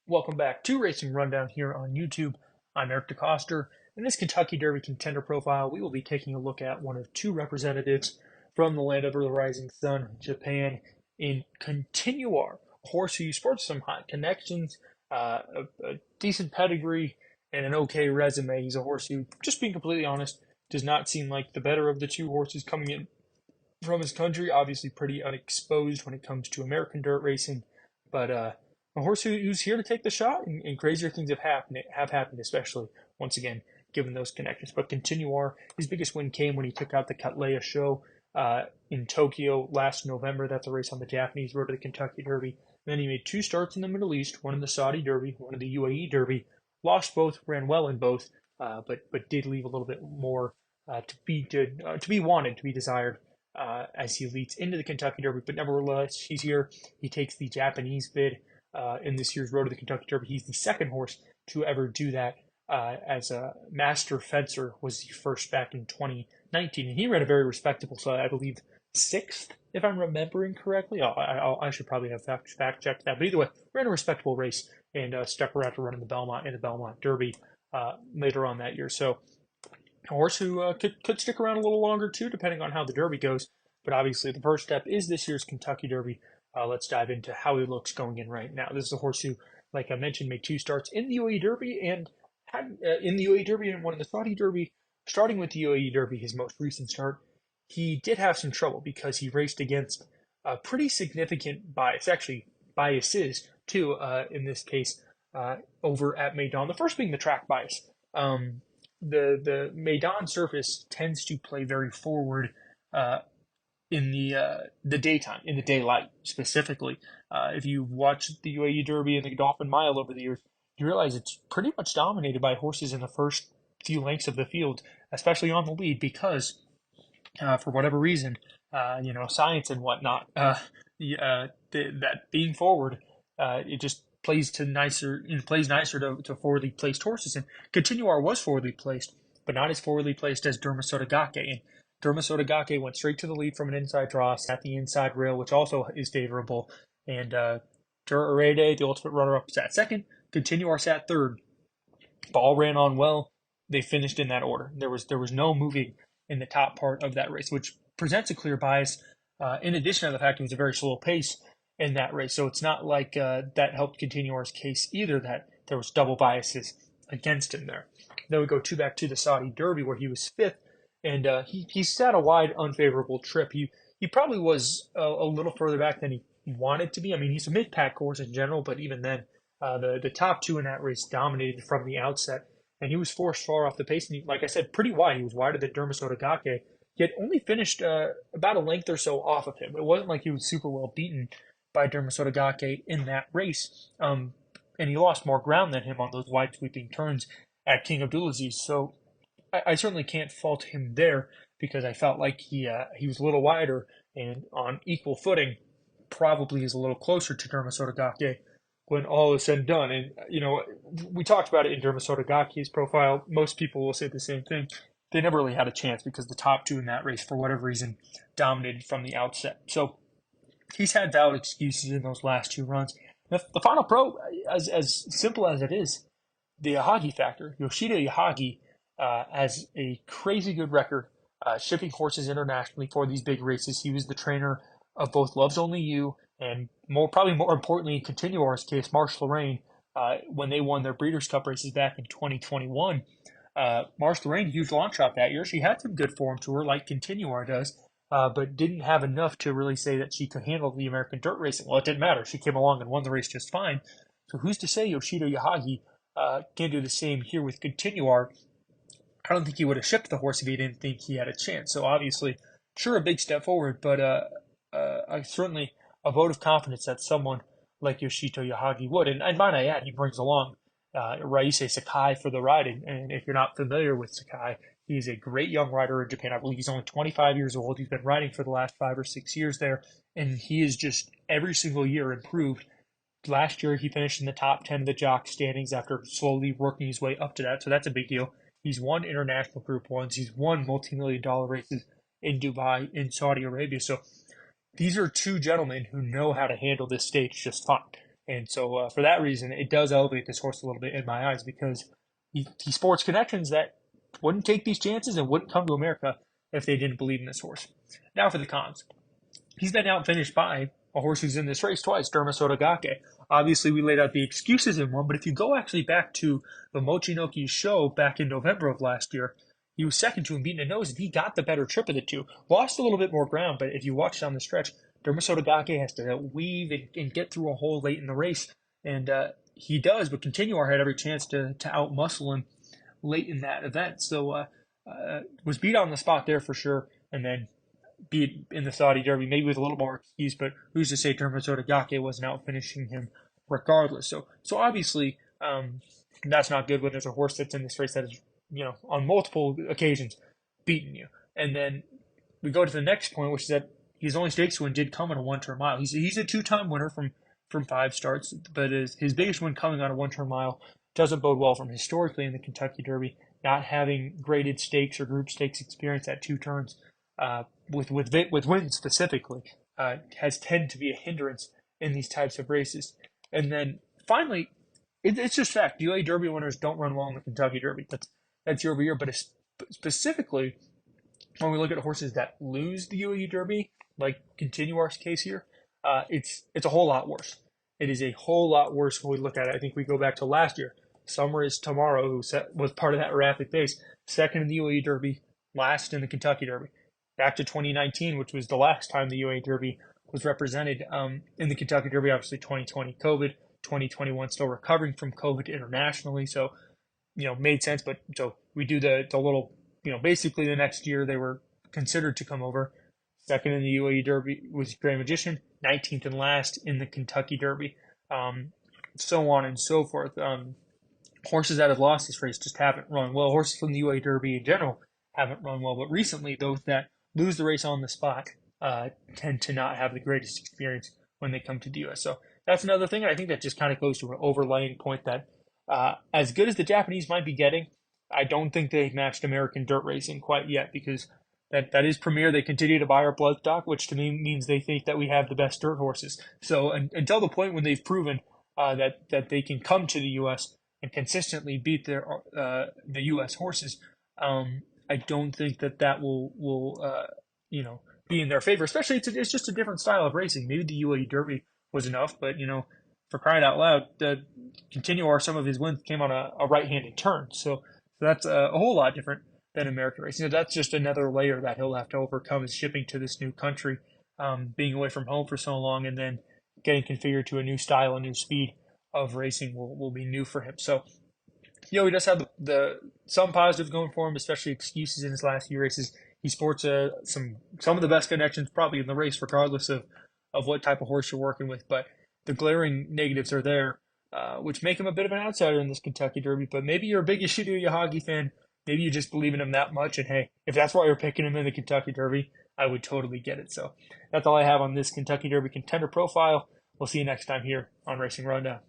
Welcome back to Racing Rundown here on YouTube. I'm Eric DeCoster. In this Kentucky Derby contender profile, we will be taking a look at one of two representatives from the land of the rising sun, Japan, in Continuar, a horse who sports some high connections, a decent pedigree, and an okay resume. He's a horse who, just being completely honest, does not seem like the better of the two horses coming in from his country. Obviously, pretty unexposed when it comes to American dirt racing, but a horse who's here to take the shot, and crazier things have happened, especially once again given those connections. But Continuar, his biggest win came when he took out the Cattleya show in Tokyo last November. That's a race on the Japanese road to the Kentucky Derby. And then he made two starts in the Middle East, one in the Saudi Derby, one in the UAE Derby. Lost both, ran well in both, but did leave a little bit more to be wanted, to be desired as he leads into the Kentucky Derby. But nevertheless, he's here. He takes the Japanese bid in this year's Road to the Kentucky Derby. He's the second horse to ever do that. As a master fencer was the first back in 2019, and he ran a very respectable, so I believe sixth, if I'm remembering correctly. I should probably have fact checked that, but either way, ran a respectable race and stuck around to run in the Belmont Derby later on that year. So a horse who could stick around a little longer too, depending on how the Derby goes. But obviously, the first step is this year's Kentucky Derby. Let's dive into how he looks going in right now. This is a horse who, like I mentioned, made two starts in the UAE Derby and had in the UAE Derby and one in the Saudi Derby. Starting with the UAE Derby, his most recent start, he did have some trouble because he raced against a pretty significant bias, actually biases too, in this case, over at Maidan. The first being the track bias. The Maidan surface tends to play very forward uh, in the daytime, in the daylight specifically. If you watch the UAE Derby and the Dauphin Mile over the years, you realize it's pretty much dominated by horses in the first few lengths of the field, especially on the lead, because for whatever reason, science and whatnot, that being forward, it just plays nicer to forwardly placed horses. And Continuar was forwardly placed, but not as forwardly placed as Dermasotogake. And Dermasotogake went straight to the lead from an inside draw, sat the inside rail, which also is favorable. And Durarede, the ultimate runner-up, sat second. Continuar sat third. Ball ran on well. They finished in that order. There was no moving in the top part of that race, which presents a clear bias. In addition to the fact it was a very slow pace in that race, so it's not like that helped Continuar's case either. That there was double biases against him there. Then we go back to the Saudi Derby where he was fifth, and he sat a wide unfavorable trip. He probably was a little further back than he wanted to be. I mean, he's a mid pack horse in general, but even then, the top two in that race dominated from the outset, and he was forced far off the pace. And like I said, pretty wide. He was wider than Dermasotogake, yet only finished about a length or so off of him. It wasn't like he was super well beaten by Dermasotogake in that race. And he lost more ground than him on those wide sweeping turns at King Abdulaziz. So I certainly can't fault him there because I felt like he was a little wider and on equal footing, probably is a little closer to Dermasotogake when all is said and done. And, we talked about it in Dermasotogake's profile. Most people will say the same thing. They never really had a chance because the top two in that race, for whatever reason, dominated from the outset. So he's had valid excuses in those last two runs. The final pro, as simple as it is, the Yahagi factor, Yoshida Yahagi, has a crazy good record shipping horses internationally for these big races. He was the trainer of both Loves Only You and probably more importantly, in Continuar's case, Marsh Lorraine, when they won their Breeders' Cup races back in 2021. Marsh Lorraine, huge long shot that year. She had some good form to her, like Continuar does, but didn't have enough to really say that she could handle the American dirt racing. Well, it didn't matter. She came along and won the race just fine. So who's to say Yoshida Yahagi can do the same here with Continuar? I don't think he would have shipped the horse if he didn't think he had a chance. So obviously, sure, a big step forward, but I certainly a vote of confidence that someone like Yoshito Yahagi would. And might I add, he brings along Raise Sakai for the riding. And if you're not familiar with Sakai, he's a great young rider in Japan. I believe he's only 25 years old. He's been riding for the last 5 or 6 years there, and he is just every single year improved. Last year, he finished in the top 10 of the jock standings after slowly working his way up to that, so that's a big deal. He's won international Group 1s. He's won multi-million-dollar races in Dubai, in Saudi Arabia. So these are two gentlemen who know how to handle this stage just fine. And so for that reason, it does elevate this horse a little bit in my eyes because he sports connections that wouldn't take these chances and wouldn't come to America if they didn't believe in this horse. Now for the cons. He's been outfinished by a horse who's in this race twice, Dermasotogake. Obviously, we laid out the excuses in one, but if you go actually back to the Mochinoki show back in November of last year, he was second to him, beating a nose, and he got the better trip of the two. Lost a little bit more ground, but if you watch down the stretch, Dermasotogake has to weave and get through a hole late in the race, and he does, but Continuar had every chance to outmuscle him late in that event. So was beat on the spot there for sure, and then beat in the Saudi Derby, maybe with a little more excuse, but who's to say Dermasotogake wasn't out finishing him regardless. So obviously, that's not good when there's a horse that's in this race that is, on multiple occasions beaten you. And then we go to the next point, which is that his only stakes win did come on a one-turn mile. He's a two-time winner from 5 starts, but his biggest win coming on a one-turn mile doesn't bode well from historically in the Kentucky Derby, not having graded stakes or group stakes experience at 2 turns. With wins specifically, has tended to be a hindrance in these types of races. And then finally, it's just fact. The UAE Derby winners don't run well in the Kentucky Derby. That's year over year. But specifically, when we look at horses that lose the UAE Derby, like Continuar's case here, it's a whole lot worse. It is a whole lot worse when we look at it. I think we go back to last year. Summer is Tomorrow, who was part of that rapid pace, second in the UAE Derby, last in the Kentucky Derby. Back to 2019, which was the last time the UAE Derby was represented in the Kentucky Derby. Obviously, 2020 COVID, 2021 still recovering from COVID internationally. So, made sense. But so we do the little, basically the next year they were considered to come over. Second in the UAE Derby was Grand Magician, 19th and last in the Kentucky Derby, so on and so forth. Horses that have lost this race just haven't run well. Horses from the UAE Derby in general haven't run well, but recently those that lose the race on the spot tend to not have the greatest experience when they come to the U.S. So that's another thing. I think that just kind of goes to an overlaying point that as good as the Japanese might be getting, I don't think they've matched American dirt racing quite yet because that is premier. They continue to buy our blood stock, which to me means they think that we have the best dirt horses. So until the point when they've proven that they can come to the U.S. and consistently beat the U.S. horses, I don't think that will be in their favor. Especially it's just a different style of racing. Maybe the UAE Derby was enough, but for crying out loud, the Continuar, some of his wins came on a right-handed turn. So that's a whole lot different than American racing. So that's just another layer that he'll have to overcome is shipping to this new country, being away from home for so long, and then getting configured to a new style, a new speed of racing will be new for him. So he does have some positives going for him, especially excuses in his last few races. He sports some of the best connections probably in the race, regardless of what type of horse you're working with. But the glaring negatives are there, which make him a bit of an outsider in this Kentucky Derby. But maybe you're a big Ishido Yahagi fan. Maybe you just believe in him that much. And hey, if that's why you're picking him in the Kentucky Derby, I would totally get it. So that's all I have on this Kentucky Derby contender profile. We'll see you next time here on Racing Rundown.